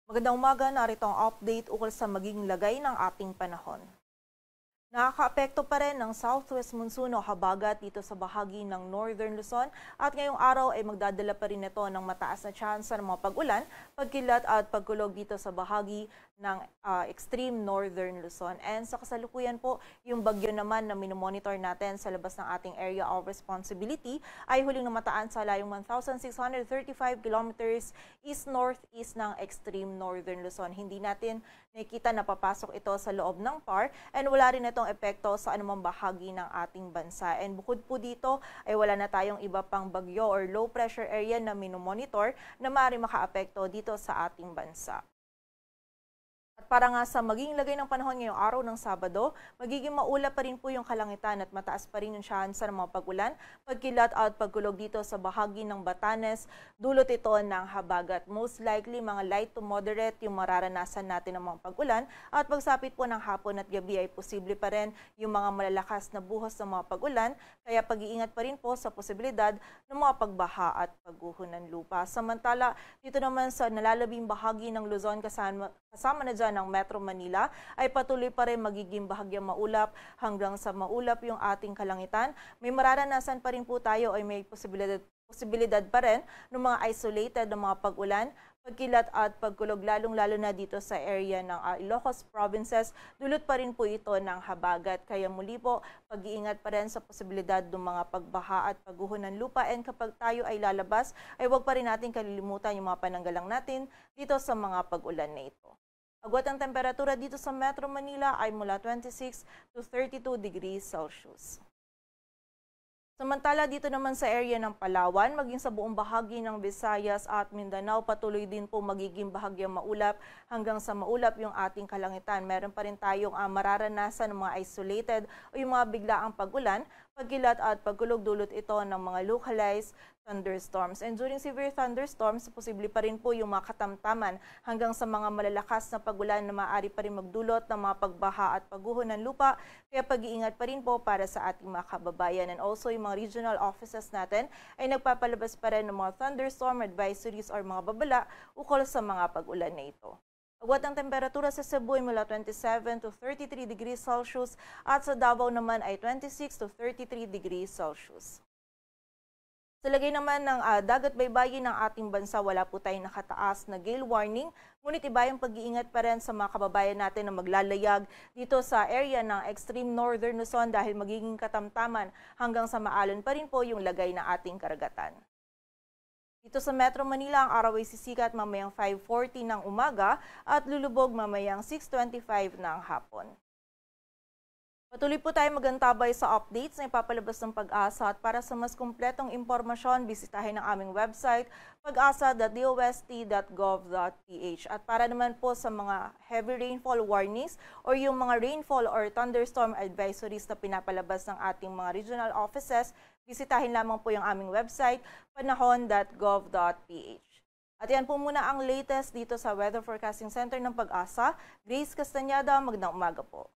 Magandang umaga, narito ang update ukol sa magiging lagay ng ating panahon. Nakakaapekto pa rin ng southwest monsoon o habagat dito sa bahagi ng northern Luzon at ngayong araw ay magdadala pa rin ito ng mataas na tsansa ng mga pag-ulan, pagkilat at pagkulog dito sa bahagi ng extreme northern Luzon. And sa kasalukuyan po, yung bagyo naman na minomonitor natin sa labas ng ating area of responsibility ay huling namataan sa layong 1,635 kilometers east-northeast ng extreme northern Luzon. Hindi natin nakikita na papasok ito sa loob ng PAR and wala rin itong epekto sa anumang bahagi ng ating bansa. And bukod po dito ay wala na tayong iba pang bagyo or low pressure area na minomonitor na maaaring makaapekto dito sa ating bansa. At para nga sa magiging lagay ng panahon ngayong araw ng Sabado, magiging maulap pa rin po yung kalangitan at mataas pa rin yung tsansa ng mga pag-ulan, pagkilat at pagkulog dito sa bahagi ng Batanes, dulot ito ng habagat. Most likely mga light to moderate yung mararanasan natin ng mga pag-ulan at pagsapit po ng hapon at gabi ay posible pa rin yung mga malalakas na buhos ng mga pag-ulan, kaya pag-iingat pa rin po sa posibilidad ng mga pagbaha at pagguho ng lupa. Samantala, dito naman sa nalalabing bahagi ng Luzon kasama na dyan ng Metro Manila ay patuloy pa rin magiging bahagyang maulap hanggang sa maulap yung ating kalangitan. May mararanasan pa rin po tayo ay may posibilidad pa rin ng mga isolated na mga pag-ulan, pagkilat at pagkulog lalong-lalo na dito sa area ng Ilocos provinces. Dulot pa rin po ito ng habagat. Kaya muli po, pag-iingat pa rin sa posibilidad ng mga pagbaha at pagguho ng lupa. And kapag tayo ay lalabas, ay huwag pa rin natin kalilimutan yung mga pananggalang natin dito sa mga pag-ulan na ito. Agwat ang temperatura dito sa Metro Manila ay mula 26 to 32 degrees Celsius. Samantala dito naman sa area ng Palawan, maging sa buong bahagi ng Visayas at Mindanao, patuloy din po magiging bahagyang maulap hanggang sa maulap yung ating kalangitan. Meron pa rin tayong mararanasan ng mga isolated o yung mga biglaang pag-ulan, pagkilat at pagkulog, dulot ito ng mga localized thunderstorms. And during severe thunderstorms, posible pa rin po yung mga katamtaman hanggang sa mga malalakas na pag-ulan na maaari pa rin magdulot ng mga pagbaha at pagguho ng lupa. Kaya pag-iingat pa rin po para sa ating mga kababayan. And also yung mga regional offices natin ay nagpapalabas pa rin ng mga thunderstorm advisories or mga babala ukol sa mga pag-ulan na ito. Agwat ang temperatura sa Cebu ay mula 27 to 33 degrees Celsius at sa Davao naman ay 26 to 33 degrees Celsius. Sa lagay naman ng dagat baybayin ng ating bansa, wala po tayong nakataas na gale warning, ngunit iba yung pag-iingat pa rin sa mga kababayan natin na maglalayag dito sa area ng extreme northern Luzon dahil magiging katamtaman hanggang sa maalon pa rin po yung lagay ng ating karagatan. Dito sa Metro Manila, ang araw ay sisikat mamayang 5:40 ng umaga at lulubog mamayang 6:25 ng hapon. Patuloy po tayo magantabay sa updates na ipapalabas ng Pag-asa at para sa mas kumpletong impormasyon, bisitahin ang aming website pag-asa.dost.gov.ph. At para naman po sa mga heavy rainfall warnings o yung mga rainfall or thunderstorm advisories na pinapalabas ng ating mga regional offices, bisitahin lamang po yung aming website panahon.gov.ph. At yan po muna ang latest dito sa Weather Forecasting Center ng Pag-asa. Grace Castañeda, magandang umaga po.